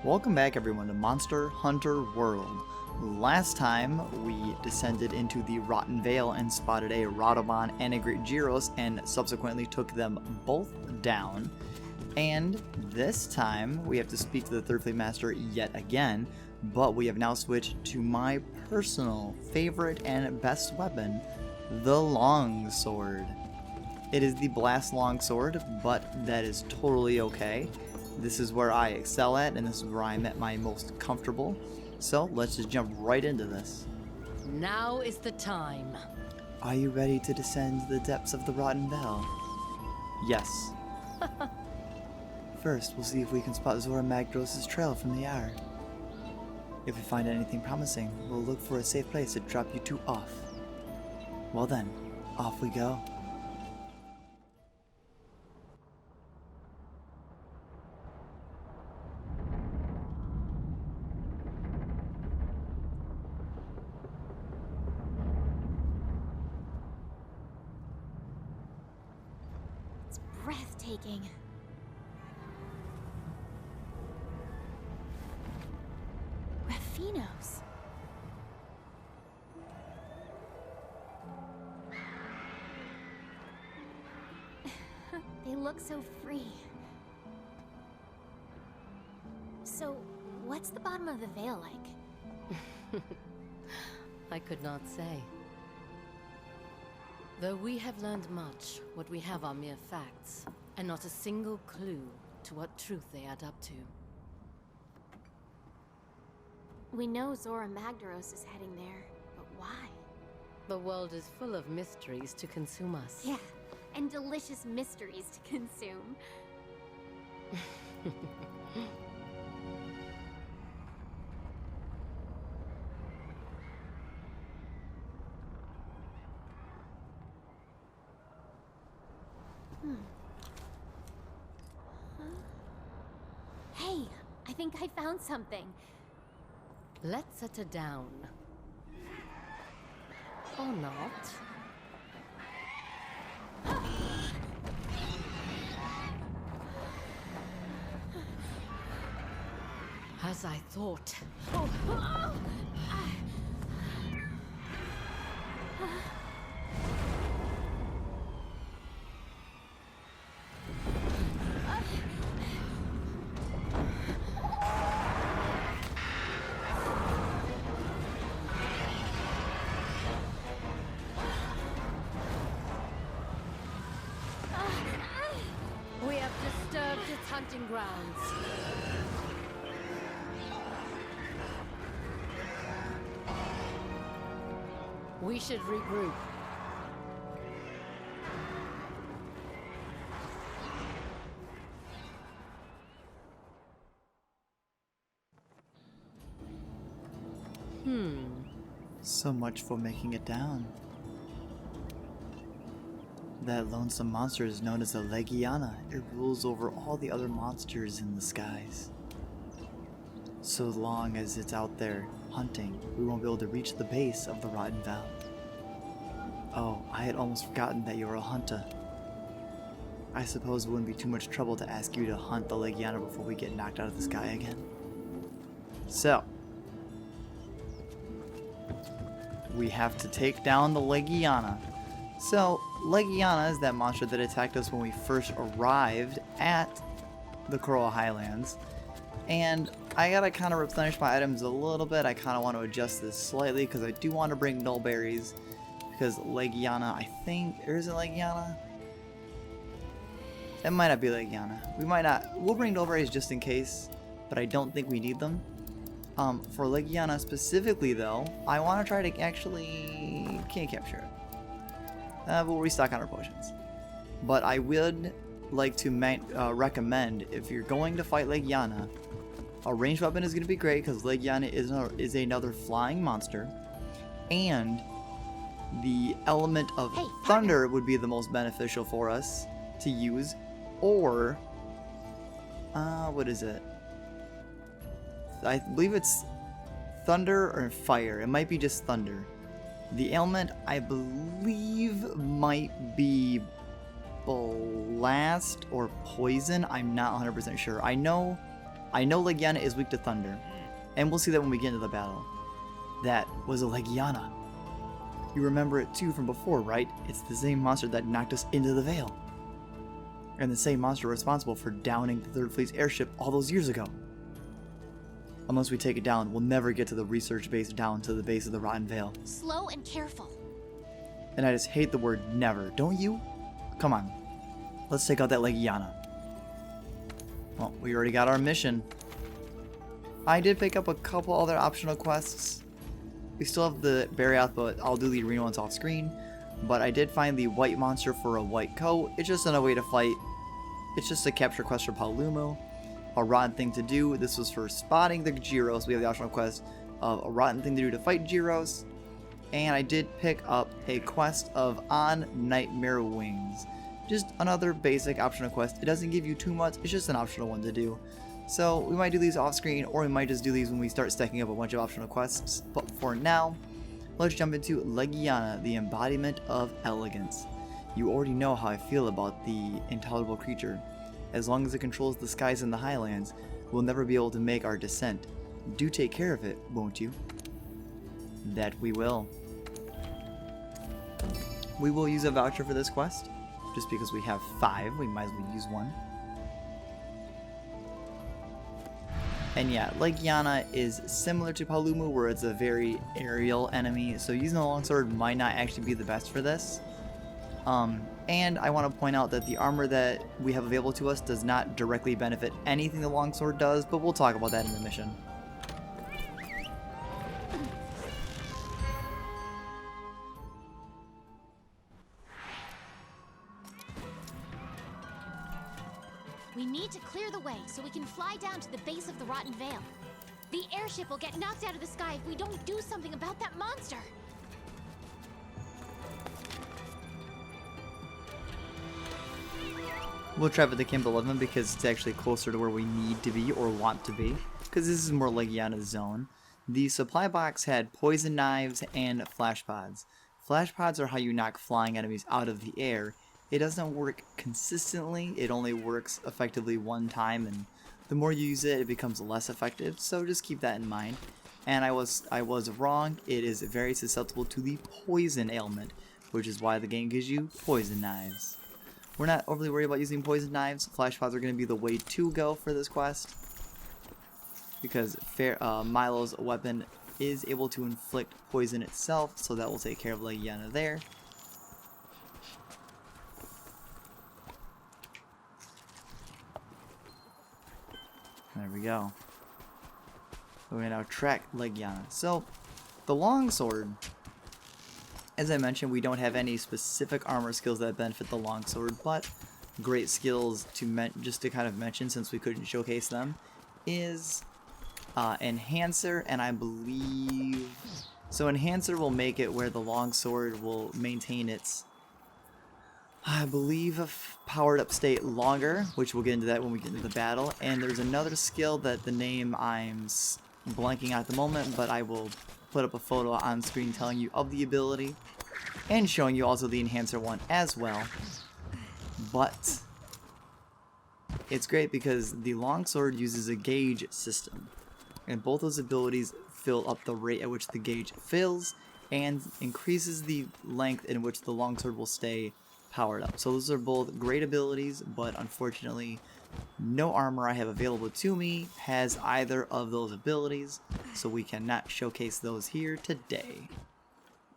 Welcome back everyone to Monster Hunter World. Last time we descended into the Rotten Vale and spotted a Radobon and a Great Gyros and subsequently took them both down. And this time we have to speak to the Third Fleet Master yet again, but we have now switched to my personal favorite and best weapon, the Longsword. It is the Blast Longsword, but that is totally okay. This is where I excel at, and this is where I'm at my most comfortable. So let's just jump right into this. Now is the time. Are you ready to descend to the depths of the Rotten Vale? Yes. First, we'll see if we can spot AzurePKK's trail from the air. If we find anything promising, we'll look for a safe place to drop you two off. Well then, off we go. Breathtaking. Raffinos. They look so free. So, what's the bottom of the veil like? I could not say. Though we have learned much, what we have are mere facts, and not a single clue to what truth they add up to. We know AzurePKK is heading there, but why? The world is full of mysteries to consume us. Yeah, and delicious mysteries to consume. Hey, I think I found something. Let's set her down. Or not. As I thought. We have disturbed its hunting grounds. We should regroup. So much for making it down. That lonesome monster is known as the Legiana. It rules over all the other monsters in the skies. So long as it's out there hunting, we won't be able to reach the base of the Rotten Vale. Oh, I had almost forgotten that you're a hunter. I suppose it wouldn't be too much trouble to ask you to hunt the Legiana before we get knocked out of the sky again. So, we have to take down the Legiana. So, Legiana is that monster that attacked us when we first arrived at the Coral Highlands. And I gotta kind of replenish my items a little bit. I kind of want to adjust this slightly because I do want to bring null berries. Because Legiana, I think, or is it Legiana? It might not be Legiana. We might not. We'll bring null berries just in case, but I don't think we need them. For Legiana specifically though, I want to try to actually can't capture it. We'll restock on our potions. But I would like to recommend, if you're going to fight Legiana, a ranged weapon is going to be great because Legiana is another flying monster, and the element of thunder would be the most beneficial for us to use, or what is it? I believe it's thunder or fire. It might be just thunder. The ailment, I believe, might be blast or poison. I'm not 100% sure. I know I know Legiana is weak to thunder, and we'll see that when we get into the battle. That was a Legiana. You remember it too from before, right? It's the same monster that knocked us into the Veil. And the same monster responsible for downing the 3rd Fleet's airship all those years ago. Unless we take it down, we'll never get to the research base down to the base of the Rotten Veil. Slow and careful. And I just hate the word never, don't you? Come on. Let's take out that Legiana. Well, we already got our mission. I did pick up a couple other optional quests. We still have the Barrioth, but I'll do the arena ones off screen. But I did find the white monster for a white coat. It's just another way to fight. It's just a capture quest for Paolumu. A rotten thing to do. This was for spotting the Gyros. We have the optional quest of a rotten thing to do to fight Gyros. And I did pick up a quest of On Nightmare Wings. Just another basic optional quest. It doesn't give you too much. It's just an optional one to do. So we might do these off screen, or we might just do these when we start stacking up a bunch of optional quests. But for now, let's jump into Legiana, the embodiment of elegance. You already know how I feel about the intolerable creature. As long as it controls the skies in the highlands, we'll never be able to make our descent. Do take care of it, won't you? That we will. We will use a voucher for this quest. Just because we have 5, we might as well use one. And yeah, Legiana is similar to Paolumu, where it's a very aerial enemy, so using the longsword might not actually be the best for this. And I want to point out that the armor that we have available to us does not directly benefit anything the longsword does, but we'll talk about that in the mission. We need to clear the way so we can fly down to the base of the Rotten Veil. The airship will get knocked out of the sky if we don't do something about that monster. We'll try with the Camp 11 because it's actually closer to where we need to be or want to be, because this is more Legiana's zone. The supply box had poison knives and flash pods. Flash pods are how you knock flying enemies out of the air. It doesn't work consistently, it only works effectively one time, and the more you use it, it becomes less effective, so just keep that in mind. And I was wrong, it is very susceptible to the poison ailment, which is why the game gives you poison knives. We're not overly worried about using poison knives. Flash pods are going to be the way to go for this quest, because Milo's weapon is able to inflict poison itself, so that will take care of Legiana there. There we go. We're going to now track Legiana. So, the longsword, as I mentioned, we don't have any specific armor skills that benefit the longsword, but great skills to just to kind of mention, since we couldn't showcase them, is Enhancer, and I believe... So Enhancer will make it where the longsword will maintain its, I believe, a powered up state longer, which we'll get into that when we get into the battle. And there's another skill that the name I'm blanking at the moment, but I will put up a photo on screen telling you of the ability and showing you also the Enhancer one as well. But it's great because the longsword uses a gauge system, and both those abilities fill up the rate at which the gauge fills and increases the length in which the longsword will stay powered up. So those are both great abilities, but unfortunately no armor I have available to me has either of those abilities, so we cannot showcase those here today.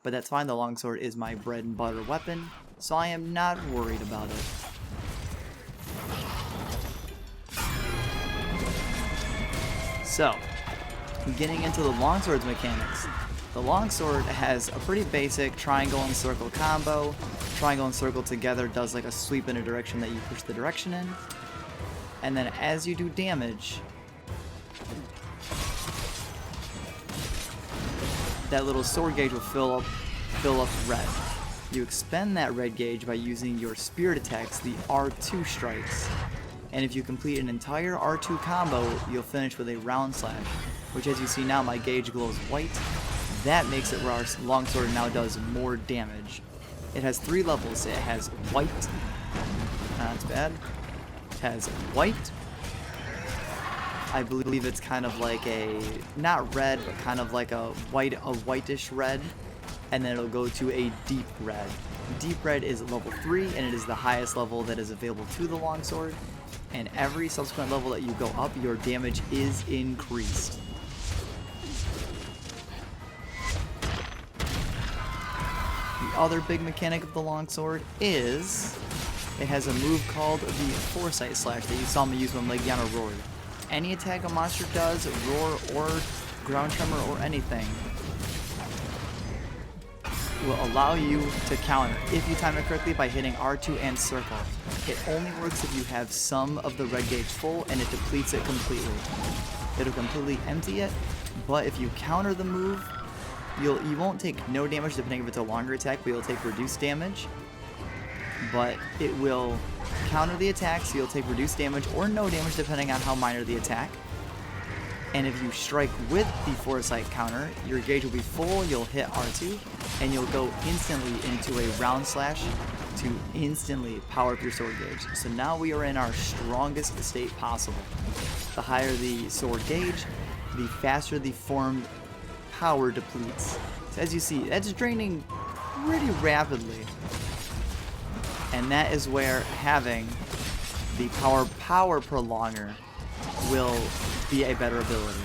But that's fine, the longsword is my bread and butter weapon, so I am not worried about it. So, getting into the longsword's mechanics. The longsword has a pretty basic triangle and circle combo. Triangle and circle together does like a sweep in a direction that you push the direction in. And then as you do damage, that little sword gauge will fill up red. You expend that red gauge by using your spirit attacks, the R2 strikes. And if you complete an entire R2 combo, you'll finish with a round slash, which, as you see now, my gauge glows white. That makes it where our longsword now does more damage. It has 3 levels. It has white, that's bad. It has white, I believe it's kind of like a, not red, but kind of like a whitish red. And then it'll go to a deep red. Deep red is level 3, and it is the highest level that is available to the longsword. And every subsequent level that you go up, your damage is increased. The other big mechanic of the longsword is it has a move called the Foresight Slash that you saw me use when Legiana roared. Any attack a monster does, roar or ground tremor or anything, will allow you to counter if you time it correctly by hitting R2 and circle. It only works if you have some of the red gauge full and it depletes it completely. It'll completely empty it, but if you counter the move, you won't take no damage depending if it's a longer attack, but you'll take reduced damage. But it will counter the attack, so you'll take reduced damage or no damage depending on how minor the attack. And if you strike with the Foresight counter, your gauge will be full, you'll hit R2, and you'll go instantly into a round slash to instantly power up your sword gauge. So now we are in our strongest state possible. The higher the sword gauge, the faster the formed power depletes. So as you see, that's draining pretty rapidly. And that is where having the power prolonger will be a better ability.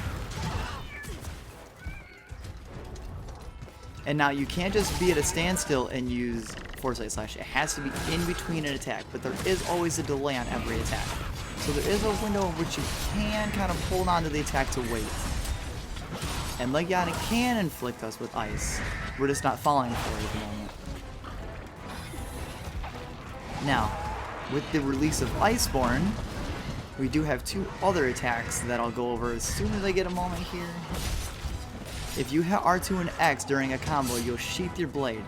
And now you can't just be at a standstill and use Foresight Slash. It has to be in between an attack, but there is always a delay on every attack. So there is a window in which you can kind of hold on to the attack to wait. And Legiana can inflict us with ice. We're just not falling for it at the moment. Now, with the release of Iceborne, we do have 2 other attacks that I'll go over as soon as I get a moment here. If you hit R2 and X during a combo, you'll sheath your blade.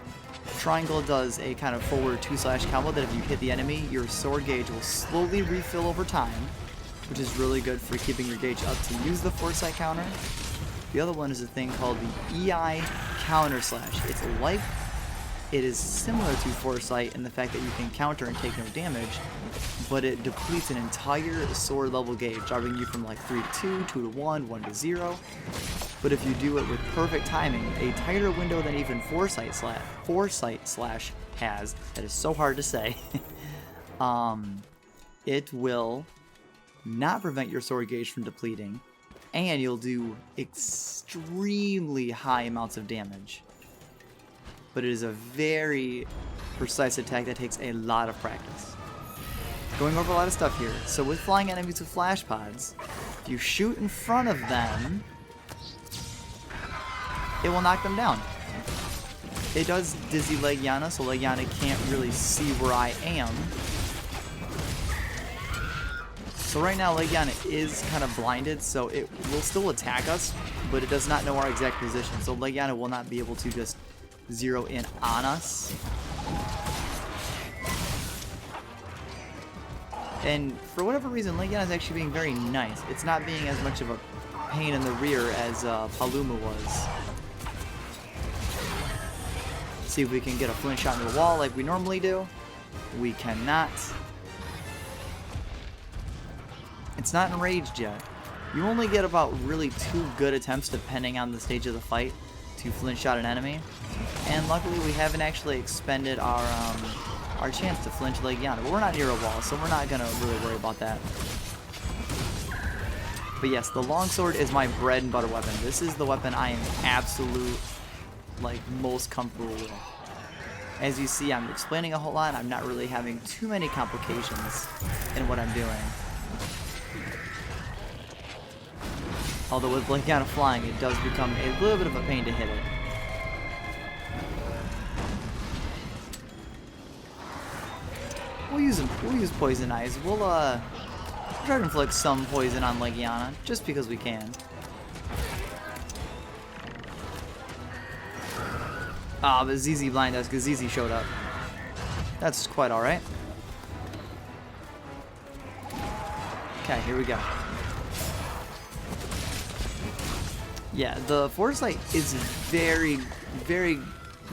Triangle does a kind of forward 2-slash combo that if you hit the enemy, your sword gauge will slowly refill over time, which is really good for keeping your gauge up to use the Foresight counter. The other one is a thing called the EI counter slash. It is similar to Foresight in the fact that you can counter and take no damage, but it depletes an entire sword level gauge, dropping you from like 3 to 2, 2 to 1, 1 to 0. But if you do it with perfect timing, a tighter window than even Foresight Slash has, that is so hard to say, it will not prevent your sword gauge from depleting, and you'll do extremely high amounts of damage. But it is a very precise attack that takes a lot of practice. Going over a lot of stuff here. So with flying enemies with flash pods, if you shoot in front of them, it will knock them down. It does dizzy Legiana, so Legiana can't really see where I am. So right now Legiana is kind of blinded, so it will still attack us, but it does not know our exact position. So Legiana will not be able to just zero in on us. And for whatever reason, Legiana is actually being very nice. It's not being as much of a pain in the rear as Paluma was. See if we can get a flint shot in the wall like we normally do. We cannot. It's not enraged yet. You only get about really 2 good attempts depending on the stage of the fight to flint shot an enemy. And luckily we haven't actually expended our chance to flinch Legiana. But we're not near a wall, so we're not gonna really worry about that. But yes, the longsword is my bread and butter weapon. This is the weapon I am absolute, like, most comfortable with. As you see, I'm explaining a whole lot. I'm not really having too many complications in what I'm doing. Although with Legiana flying, it does become a little bit of a pain to hit it. We'll use poison eyes. We'll try to inflict some poison on Legiana, just because we can. Ah, but ZZ blind us because ZZ showed up. That's quite alright. Okay, here we go. Yeah, the Foresight is very, very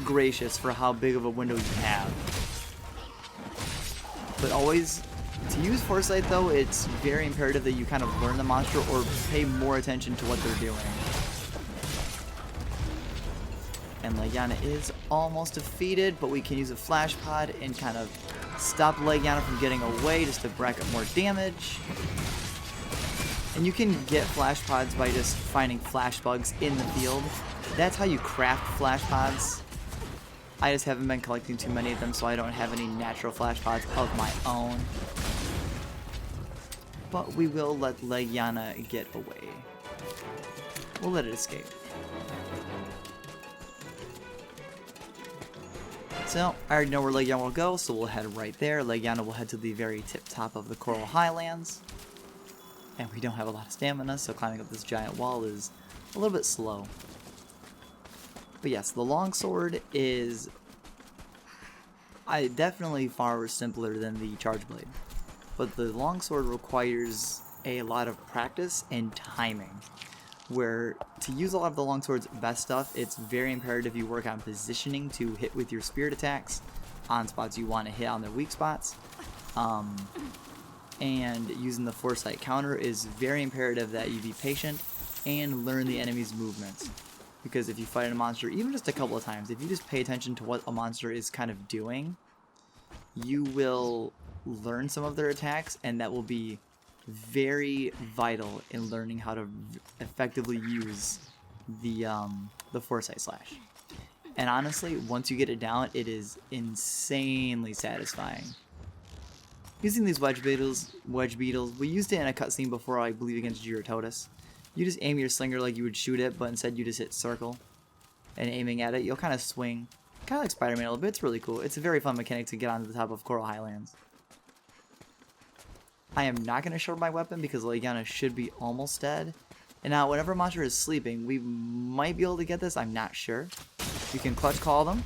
gracious for how big of a window you have. But always To use Foresight though, it's very imperative that you kind of learn the monster or pay more attention to what they're doing. And Legiana is almost defeated, but we can use a Flash Pod and kind of stop Legiana from getting away just to rack up more damage. And you can get Flash Pods by just finding Flash Bugs in the field. That's how you craft Flash Pods. I just haven't been collecting too many of them, so I don't have any natural Flash Pods of my own. But we will let Legiana get away. We'll let it escape. So, I already know where Legiana will go, so we'll head right there. Legiana will head to the very tip top of the Coral Highlands. And we don't have a lot of stamina, so climbing up this giant wall is a little bit slow. But yes, the longsword is definitely far simpler than the charge blade. But the longsword requires a lot of practice and timing. Where to use a lot of the longsword's best stuff, it's very imperative you work on positioning to hit with your spirit attacks on spots you want to hit on their weak spots. And using the Foresight counter is very imperative that you be patient and learn the enemy's movements. Because if you fight a monster, even just a couple of times, if you just pay attention to what a monster is kind of doing, you will learn some of their attacks, and that will be very vital in learning how to effectively use the Foresight Slash. And honestly, once you get it down, it is insanely satisfying. Using these wedge beetles, we used it in a cutscene before, I believe, against Gyrototus. You just aim your slinger like you would shoot it, but instead you just hit circle. And aiming at it, you'll kind of swing. Kind of like Spider-Man a little bit. It's really cool. It's a very fun mechanic to get onto the top of Coral Highlands. I am not going to show my weapon because Legiana should be almost dead. And now, whenever a monster is sleeping, we might be able to get this. I'm not sure. You can clutch call them.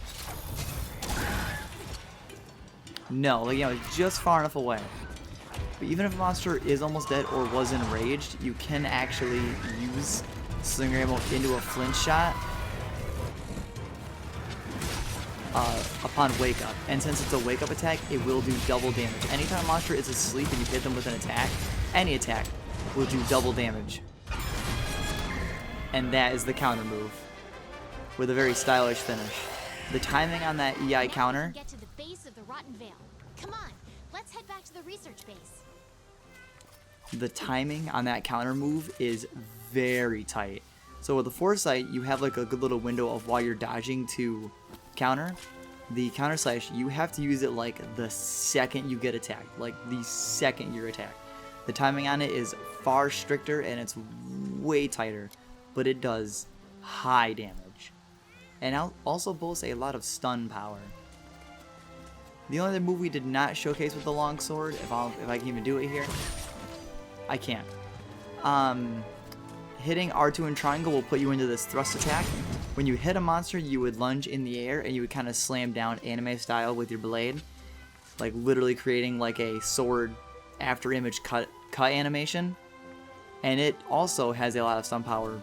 No, Legiana is just far enough away. But even if a monster is almost dead or was enraged, you can actually use Slinger Ammo into a flinch shot upon wake up. And since it's a wake up attack, it will do double damage. Anytime a monster is asleep and you hit them with an attack, any attack will do double damage. And that is the counter move with a very stylish finish. The timing on that EI counter. Get to the base of the Rotten Vale. Come on, let's head back to the research base. The timing on that counter move is very tight. So with the Foresight, you have like a good little window of while you're dodging to counter. The counter slash, you have to use it like the second you get attacked, like the second you're attacked. The timing on it is far stricter and it's way tighter, but it does high damage. And also boasts a lot of stun power. The only other move we did not showcase with the longsword, if I can even do it here, I can't. Hitting R2 and triangle will put you into this thrust attack. When you hit a monster, you would lunge in the air and you would kind of slam down anime style with your blade, like literally creating like a sword after image cut animation. And it also has a lot of stun power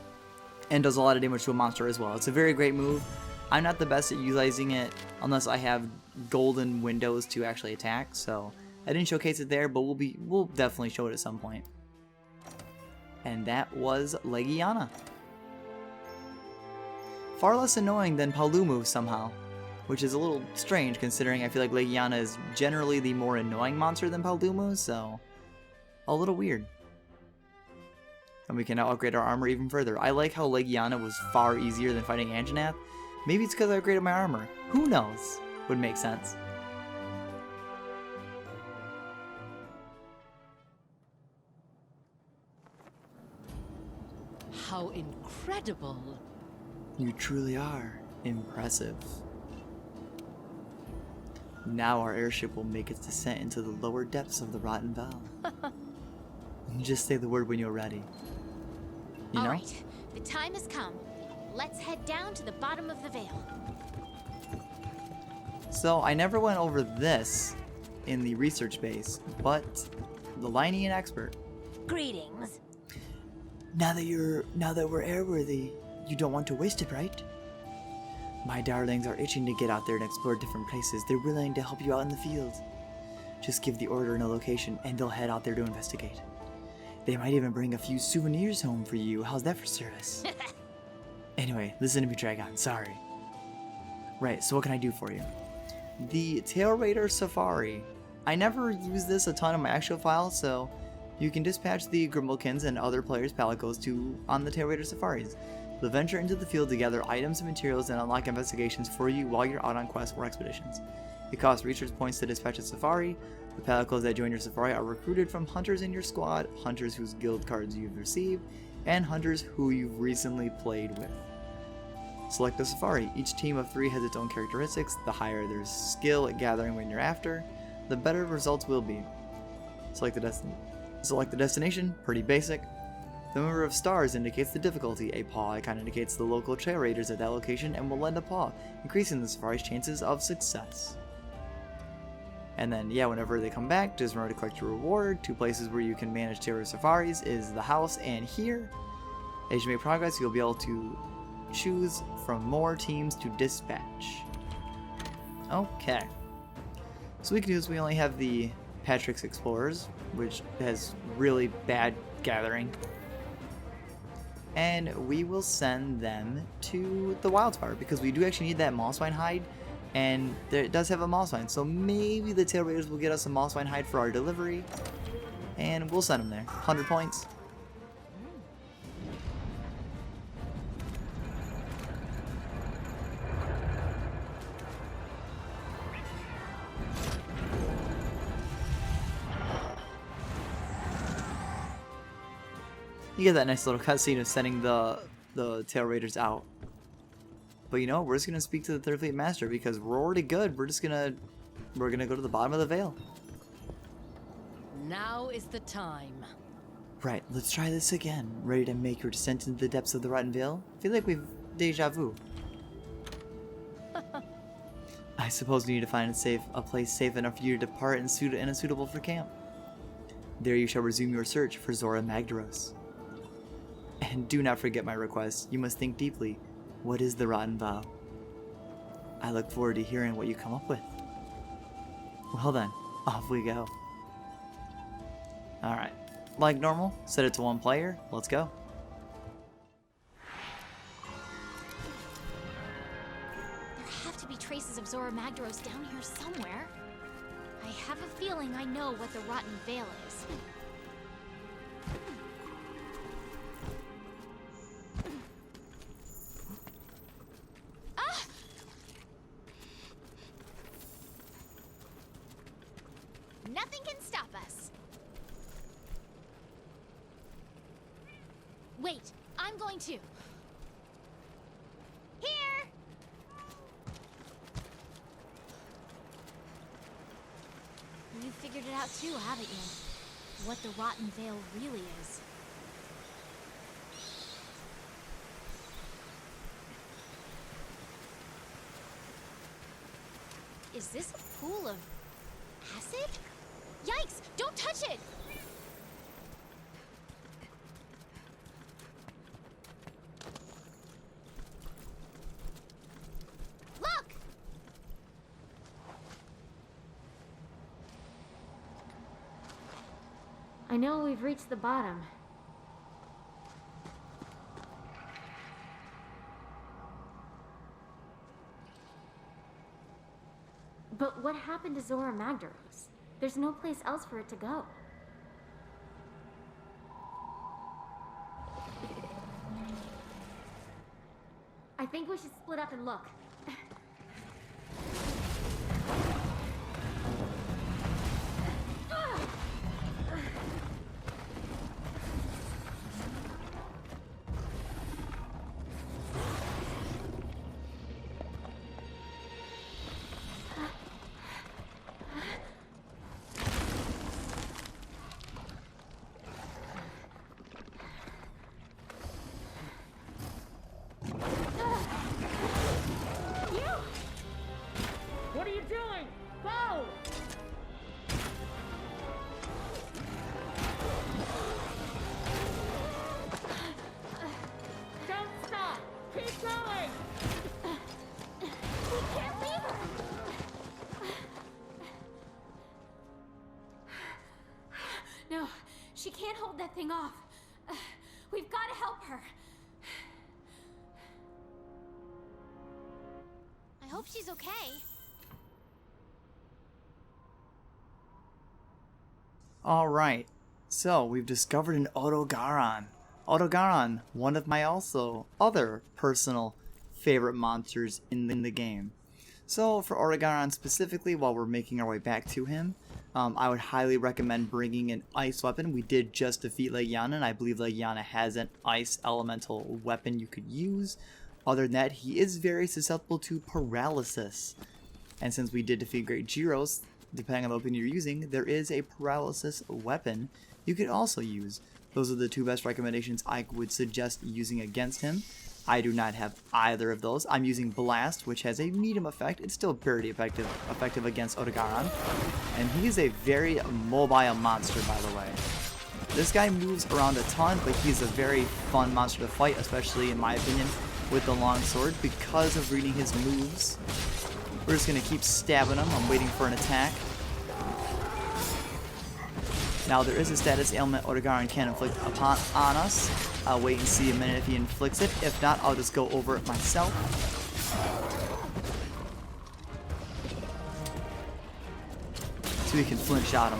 and does a lot of damage to a monster as well. It's a very great move. I'm not the best at utilizing it unless I have golden windows to actually attack, so I didn't showcase it there, but we'll definitely show it at some point. And that was Legiana. Far less annoying than Palumu somehow, which is a little strange considering I feel like Legiana is generally the more annoying monster than Palumu, so a little weird. And we can now upgrade our armor even further. I like how Legiana was far easier than fighting Anjanath. Maybe it's because I upgraded my armor. Who knows? Would make sense. How incredible! You truly are impressive. Now our airship will make its descent into the lower depths of the Rotten Vale. Just say the word when you're ready. You know? Alright, the time has come. Let's head down to the bottom of the Vale. So I never went over this in the research base, but the Linean expert. Greetings. Now that we're airworthy, you don't want to waste it, right? My darlings are itching to get out there and explore different places. They're willing to help you out in the field. Just give the order and a location, and they'll head out there to investigate. They might even bring a few souvenirs home for you. How's that for service? Anyway, listen to me, Dragon. Sorry. Right, so what can I do for you? The Tail Raider Safari. I never use this a ton in my actual file, so you can dispatch the Grimblekins and other players' Palicos on the Tail Raider Safaris. They'll venture into the field to gather items and materials and unlock investigations for you while you're out on quests or expeditions. It costs research points to dispatch a safari. The Palicos that join your safari are recruited from hunters in your squad, hunters whose guild cards you've received, and hunters who you've recently played with. Select a safari. Each team of 3 has its own characteristics. The higher their skill at gathering when you're after, the better results will be. Select the destination. Pretty basic. The number of stars indicates the difficulty. A paw icon indicates the local trail raiders at that location and will lend a paw, increasing the safari's chances of success. And then, yeah, whenever they come back, just remember to collect your reward. 2 places where you can manage terror safaris is the house and here. As you make progress, you'll be able to choose from more teams to dispatch. Okay. So we can do this. We only have the Patrick's Explorers, which has really bad gathering. And we will send them to the Wildspire because we do actually need that Mossvine hide. And it does have a Mossvine, so maybe the Tail Raiders will get us a Mossvine hide for our delivery. And we'll send them there. 100 points. You get that nice little cutscene of sending the Tail Raiders out. But you know, we're just gonna speak to the Third Fleet Master because we're already good. We're gonna go to the bottom of the Vale. Now is the time. Right, let's try this again. Ready to make your descent into the depths of the Rotten Vale? I feel like we've deja vu. I suppose we need to find a place safe enough for you to depart and suitable for camp. There you shall resume your search for Zora Magdaros. And do not forget my request. You must think deeply. What is the Rotten Vow? I look forward to hearing what you come up with. Well then, off we go. Alright, like normal, set it to 1 player, let's go. There have to be traces of Zora Magdaros down here somewhere. I have a feeling I know what the Rotten Vale is. Nothing can stop us. Wait, I'm going to. Here! You figured it out too, haven't you? What the Rotten Vale really is. Is this a pool of acid? Yikes! Don't touch it! Look! I know we've reached the bottom. But what happened to Zora Magdaros? There's no place else for it to go. I think we should split up and look. Yeah! that thing off. We've got to help her. I hope she's okay. Alright, so we've discovered an Odogaron. Odogaron, one of my also other personal favorite monsters in the game. So for Odogaron specifically, while we're making our way back to him, I would highly recommend bringing an ice weapon. We did just defeat Legiana, and I believe Legiana has an ice elemental weapon you could use. Other than that, he is very susceptible to paralysis. And since we did defeat Great Gyros, depending on the weapon you're using, there is a paralysis weapon you could also use. Those are the two best recommendations I would suggest using against him. I do not have either of those. I'm using Blast, which has a medium effect. It's still pretty effective against Odogaron. And he is a very mobile monster, by the way. This guy moves around a ton, but he's a very fun monster to fight, especially in my opinion, with the longsword, because of reading his moves. We're just going to keep stabbing him. I'm waiting for an attack. Now, there is a status ailment Odogaron can inflict on us. I'll wait and see a minute if he inflicts it. If not, I'll just go over it myself. So we can flinch shot him.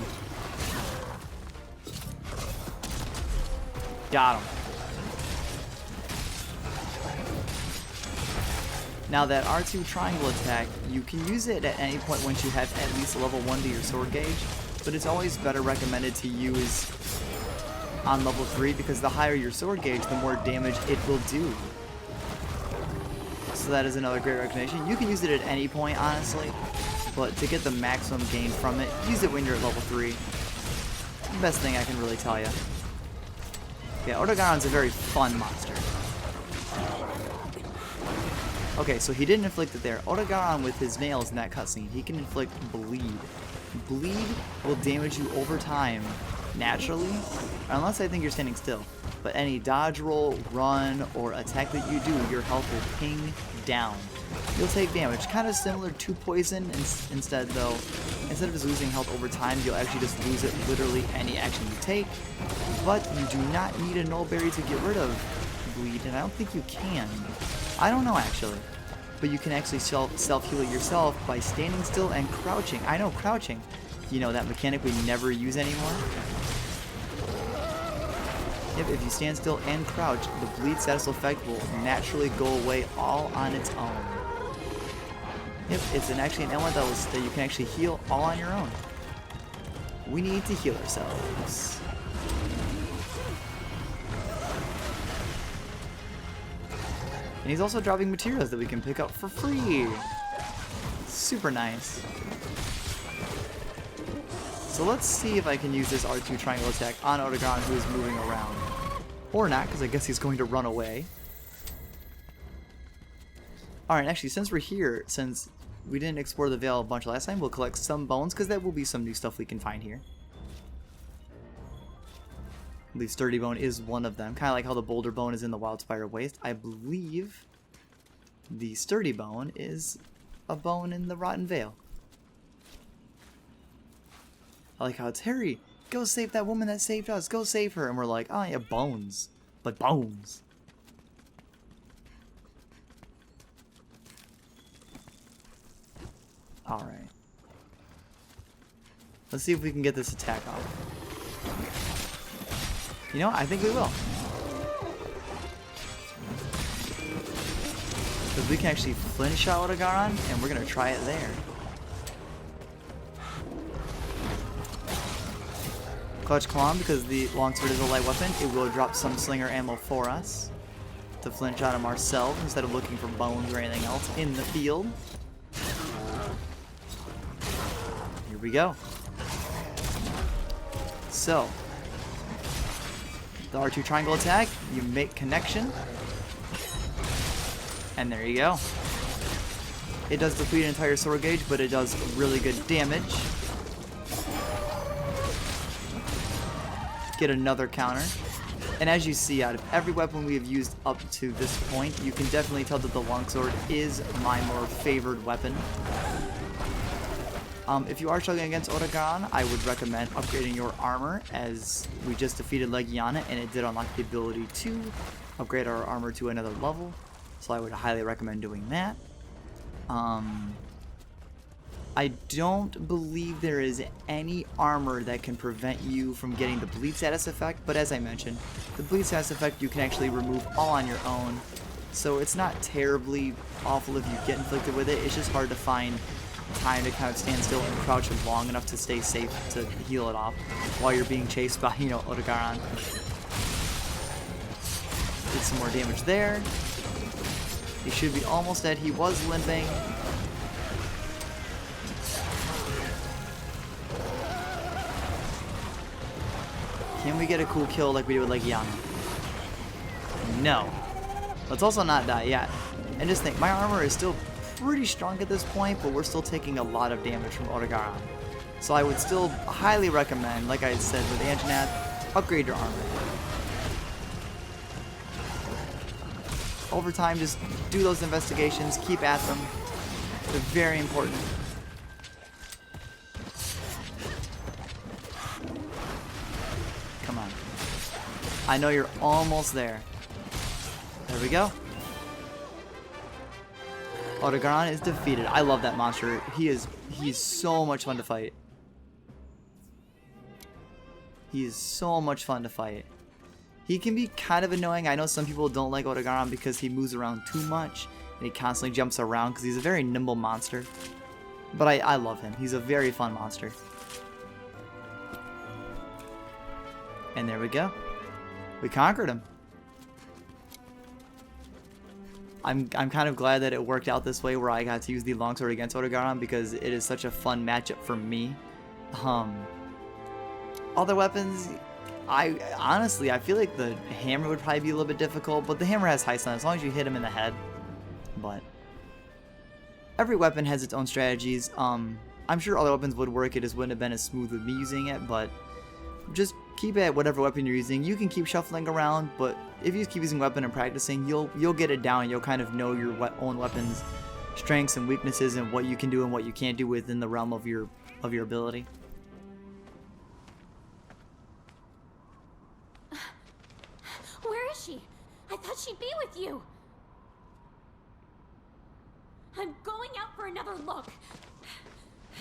Got him. Now that R2 triangle attack, you can use it at any point once you have at least a level 1 to your sword gauge, but it's always better recommended to use on level 3 because the higher your sword gauge, the more damage it will do. So that is another great recommendation. You can use it at any point, honestly, but to get the maximum gain from it, use it when you're at level 3. Best thing I can really tell you. Yeah, Odogaron's a very fun monster. Okay, so he didn't inflict it there. Odogaron, with his nails in that cutscene, he can inflict bleed. Bleed will damage you over time, naturally, unless I think you're standing still. But any dodge roll, run, or attack that you do, your health will ping down. You'll take damage, kind of similar to poison. Instead of just losing health over time, you'll actually just lose it literally any action you take. But you do not need a null berry to get rid of bleed, and I don't think you can. I don't know actually, but you can actually self-heal it yourself by standing still and crouching. I know, crouching. You know, that mechanic we never use anymore. Yep, if you stand still and crouch, the bleed status effect will naturally go away all on its own. Yep, it's actually an element that you can actually heal all on your own. We need to heal ourselves. And he's also dropping materials that we can pick up for free. Super nice. So let's see if I can use this R2 triangle attack on Odogaron, who is moving around. Or not, because I guess he's going to run away. Alright, actually, since we're here, since we didn't explore the Veil a bunch last time, we'll collect some bones, because that will be some new stuff we can find here. I believe Sturdy Bone is one of them, kind of like how the Boulder Bone is in the Wildspire Waste. I believe the Sturdy Bone is a bone in the Rotten Vale. I like how it's, Harry, go save that woman that saved us, go save her. And we're like, oh yeah, bones. But bones. Alright. Let's see if we can get this attack off. You know, I think we will. Because we can actually flinch shot Odogaron, and we're going to try it there. Clutch Claw, because the longsword is a light weapon, it will drop some slinger ammo for us to flinch shot him ourselves instead of looking for bones or anything else in the field. Here we go. So, the R2 triangle attack, you make connection, and there you go. It does deplete an entire sword gauge, but it does really good damage. Get another counter. And as you see, out of every weapon we have used up to this point, you can definitely tell that the longsword is my more favored weapon. If you are struggling against Otogaron, I would recommend upgrading your armor, as we just defeated Legiana and it did unlock the ability to upgrade our armor to another level. So I would highly recommend doing that. I don't believe there is any armor that can prevent you from getting the bleed status effect, but as I mentioned, the bleed status effect you can actually remove all on your own. So it's not terribly awful if you get inflicted with it, it's just hard to find time to kind of stand still and crouch long enough to stay safe to heal it off while you're being chased by, you know, Otogaron. Did some more damage there. He should be almost dead. He was limping. Can we get a cool kill like we did with Legiana? No. Let's also not die yet. And just think, my armor is still pretty strong at this point, but we're still taking a lot of damage from Otogaron. So I would still highly recommend, like I said with Anjanath, upgrade your armor. Over time, just do those investigations, keep at them. They're very important. Come on. I know you're almost there. There we go. Otogaron is defeated. I love that monster. He's so much fun to fight. He is so much fun to fight. He can be kind of annoying. I know some people don't like Otogaron because he moves around too much and he constantly jumps around because he's a very nimble monster. But I love him. He's a very fun monster. And there we go. We conquered him. I'm kind of glad that it worked out this way where I got to use the longsword against Otogaron because it is such a fun matchup for me. Other weapons, honestly I feel like the hammer would probably be a little bit difficult, but the hammer has high stun as long as you hit him in the head. But every weapon has its own strategies. I'm sure other weapons would work, it just wouldn't have been as smooth with me using it, but just keep at whatever weapon you're using. You can keep shuffling around, but if you just keep using weapon and practicing, you'll get it down. You'll kind of know your own weapon's strengths and weaknesses and what you can do and what you can't do within the realm of your ability. Where is she? I thought she'd be with you. I'm going out for another look.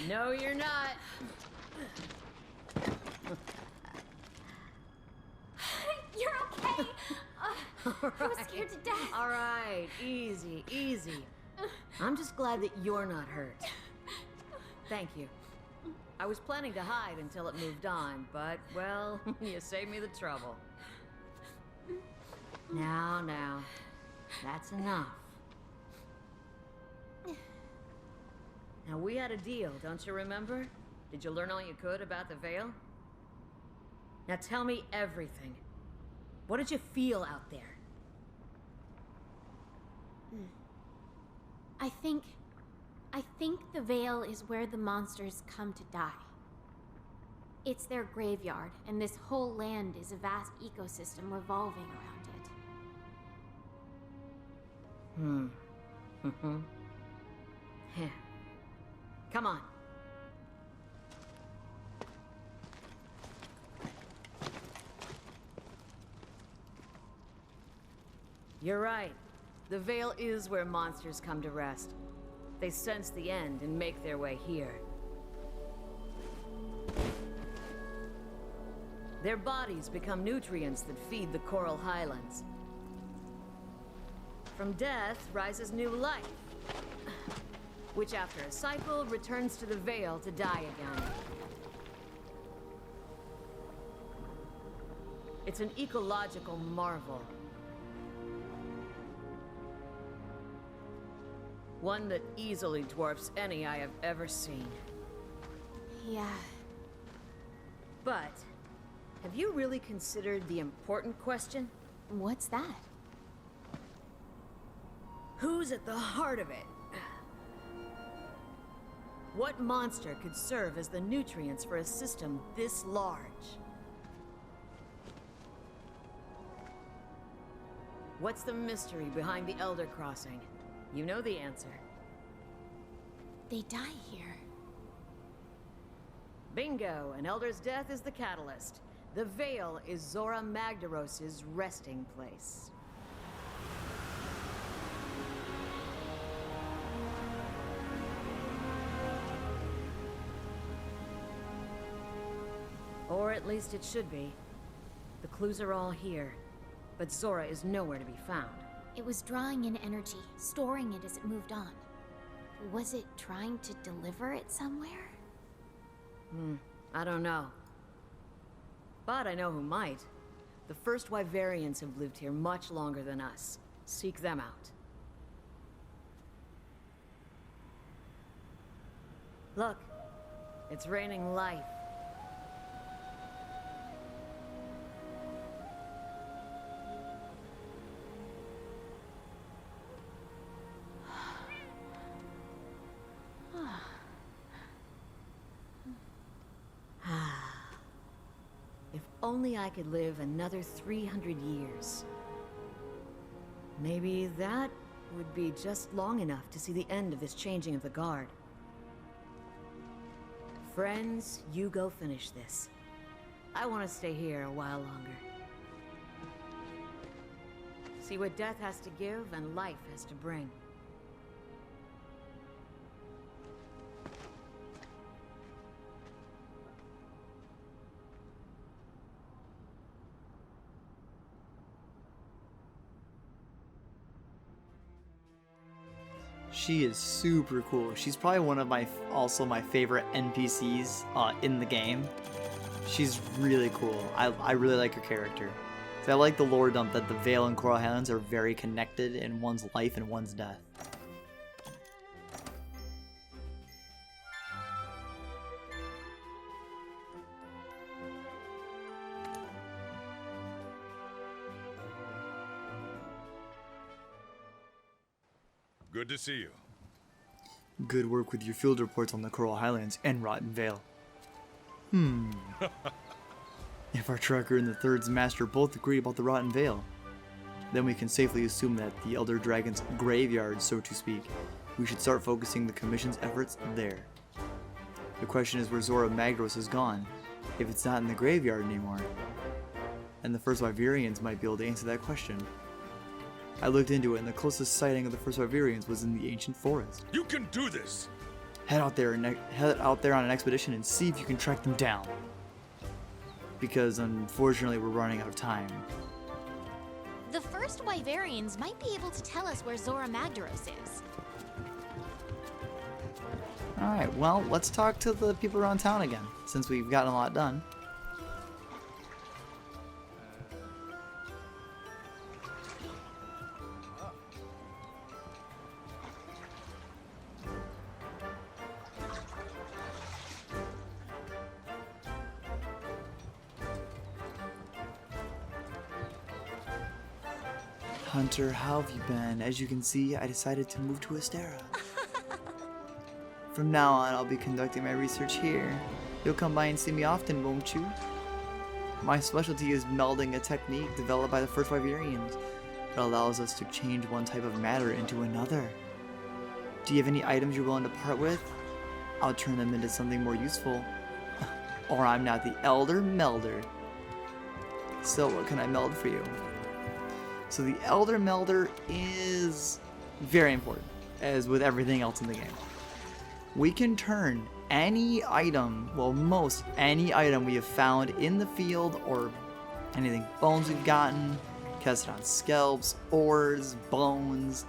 No, you're not. You're okay. I was scared to death. All right, easy, easy. I'm just glad that you're not hurt. Thank you. I was planning to hide until it moved on, but, well, you saved me the trouble. Now, that's enough. Now, we had a deal, don't you remember? Did you learn all you could about the Veil? Now tell me everything. What did you feel out there? I think the Veil is where the monsters come to die. It's their graveyard, and this whole land is a vast ecosystem revolving around it. Yeah. Come on. You're right. The Veil is where monsters come to rest. They sense the end and make their way here. Their bodies become nutrients that feed the coral highlands. From death rises new life, which after a cycle returns to the Veil to die again. It's an ecological marvel. One that easily dwarfs any I have ever seen. Yeah. But, have you really considered the important question? What's that? Who's at the heart of it? What monster could serve as the nutrients for a system this large? What's the mystery behind the Elder Crossing? You know the answer. They die here. Bingo! An elder's death is the catalyst. The Veil is Zora Magdaros' resting place. Or at least it should be. The clues are all here, but Zora is nowhere to be found. It was drawing in energy, storing it as it moved on. Was it trying to deliver it somewhere? I don't know. But I know who might. The first Wyverians have lived here much longer than us. Seek them out. Look, it's raining life. If only I could live another 300 years. Maybe that would be just long enough to see the end of this changing of the guard. Friends, you go finish this. I want to stay here a while longer. See what death has to give and life has to bring. She is super cool. She's probably one of also my favorite NPCs in the game. She's really cool. I really like her character. So I like the lore dump that the Vale and Coral Highlands are very connected in one's life and one's death. Good to see you. Good work with your field reports on the Coral Highlands and Rotten Vale. If our tracker and the Third's master both agree about the Rotten Vale, then we can safely assume that the Elder Dragon's graveyard, so to speak, we should start focusing the Commission's efforts there. The question is where Zora Magdaros has gone, if it's not in the graveyard anymore. And the first Wyverians might be able to answer that question. I looked into it, and the closest sighting of the first Wyverians was in the ancient forest. You can do this! Head out there on an expedition and see if you can track them down. Because unfortunately we're running out of time. The first Wyverians might be able to tell us where Zora Magdaros is. Alright, well, let's talk to the people around town again, since we've gotten a lot done. Hunter, how have you been? As you can see, I decided to move to Astera. From now on, I'll be conducting my research here. You'll come by and see me often, won't you? My specialty is melding a technique developed by the first Wyverians that allows us to change one type of matter into another. Do you have any items you're willing to part with? I'll turn them into something more useful. Or I'm not the Elder Melder. So what can I meld for you? So the Elder Melder is very important, as with everything else in the game. We can turn any item, well most any item we have found in the field or anything, bones we've gotten, cast it on scalps, ores, bones,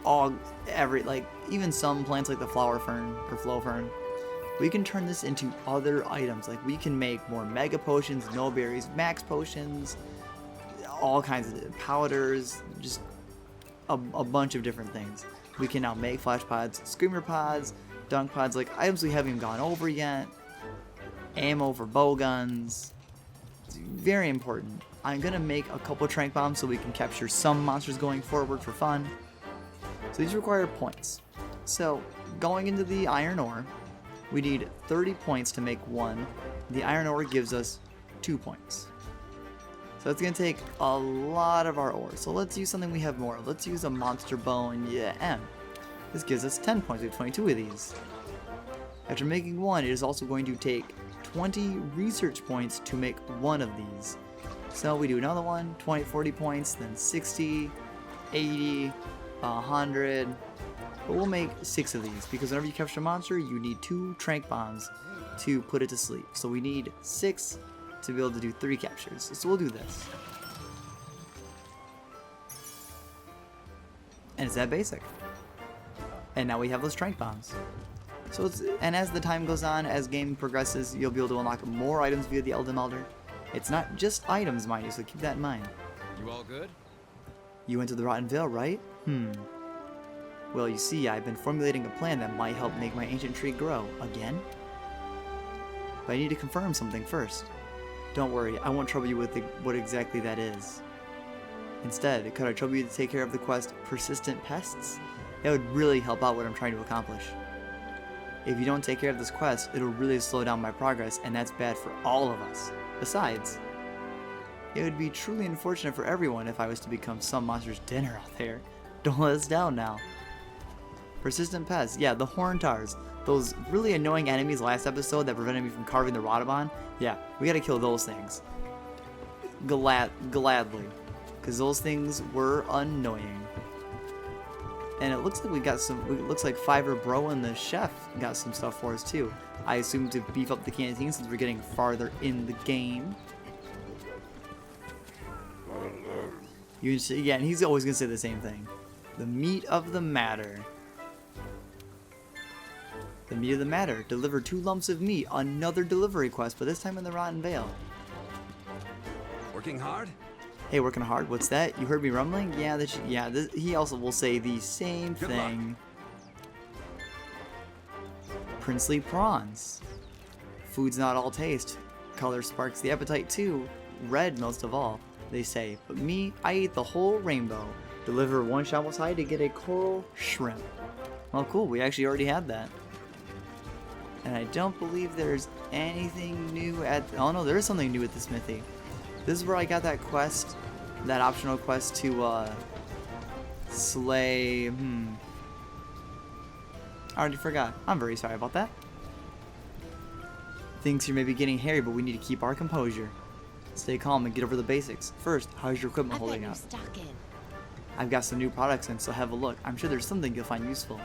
even some plants like the flower fern or flow fern. We can turn this into other items, like we can make more mega potions, no berries, max potions, all kinds of powders, just a bunch of different things. We can now make flash pods, screamer pods, dunk pods, like items we haven't even gone over yet, ammo for bow guns. It's very important. I'm gonna make a couple trank bombs so we can capture some monsters going forward for fun. So these require points. So going into the iron ore, we need 30 points to make one. The iron ore gives us 2 points. So it's going to take a lot of our ore. So let's use something we have more of. Let's use a monster bone, M. This gives us 10 points. We have 22 of these. After making one, it is also going to take 20 research points to make one of these. So we do another one, 20, 40 points, then 60, 80, 100. But we'll make 6 of these because whenever you capture a monster, you need 2 trank bombs to put it to sleep. So we need 6 to be able to do 3 captures. So we'll do this. And it's that basic. And now we have those trank bombs. So and as the time goes on, as game progresses, you'll be able to unlock more items via the Elden Elder. It's not just items, mind you, so keep that in mind. You all good? You went to the Rotten Vale, right? Well, you see, I've been formulating a plan that might help make my ancient tree grow. Again? But I need to confirm something first. Don't worry, I won't trouble you with what exactly that is. Instead, could I trouble you to take care of the quest Persistent Pests? That would really help out what I'm trying to accomplish. If you don't take care of this quest, it'll really slow down my progress, and that's bad for all of us. Besides, it would be truly unfortunate for everyone if I was to become some monster's dinner out there. Don't let us down now. Persistent pests, yeah, the Horntars. Those really annoying enemies last episode that prevented me from carving the Rodabon. Yeah, we gotta kill those things. Gladly. Because those things were annoying. And it looks like we got some, it looks like Fiverr Bro and the chef got some stuff for us too. I assume to beef up the canteen since we're getting farther in the game. You can say, yeah, and he's always gonna say the same thing. The meat of the matter. The meat of the matter. Deliver 2 lumps of meat. Another delivery quest, but this time in the Rotten Vale. Working hard? Hey, working hard. What's that? You heard me rumbling? Yeah, he also will say the same thing. Princely prawns. Food's not all taste. Color sparks the appetite too. Red most of all, they say. But me, I eat the whole rainbow. Deliver 1 shovel's high to get a coral shrimp. Well, cool. We actually already had that. And I don't believe there's anything new at... Oh no, there is something new at the smithy. This is where I got that quest, that optional quest to slay... I already forgot. I'm very sorry about that. Things here may be getting hairy, but we need to keep our composure. Stay calm and get over the basics. First, how's your equipment holding up? I've got some new products in, so have a look. I'm sure there's something you'll find useful.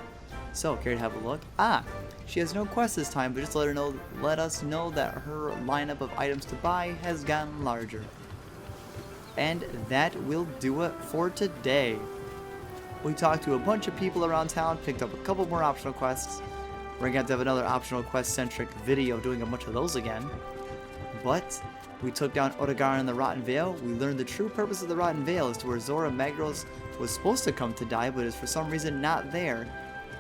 So, care to have a look? Ah, she has no quest this time, but just let us know that her lineup of items to buy has gotten larger. And that will do it for today. We talked to a bunch of people around town, picked up a couple more optional quests. We're going to have another optional quest-centric video doing a bunch of those again. But we took down Odegar in the Rotten Vale. We learned the true purpose of the Rotten Vale is to where Zora Magdaros was supposed to come to die, but is for some reason not there.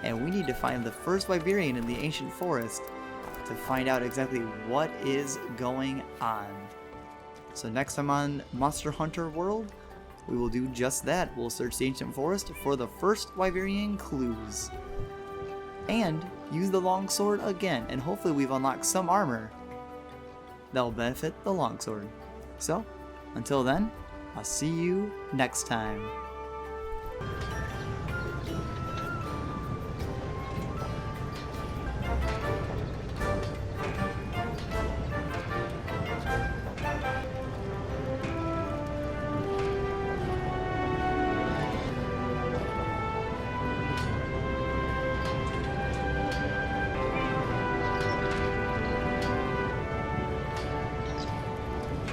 And we need to find the first Wyverian in the ancient forest to find out exactly what is going on. So next time on Monster Hunter World, we will do just that. We'll search the ancient forest for the first Wyverian clues. And use the longsword again, and hopefully we've unlocked some armor that will benefit the longsword. So, until then, I'll see you next time.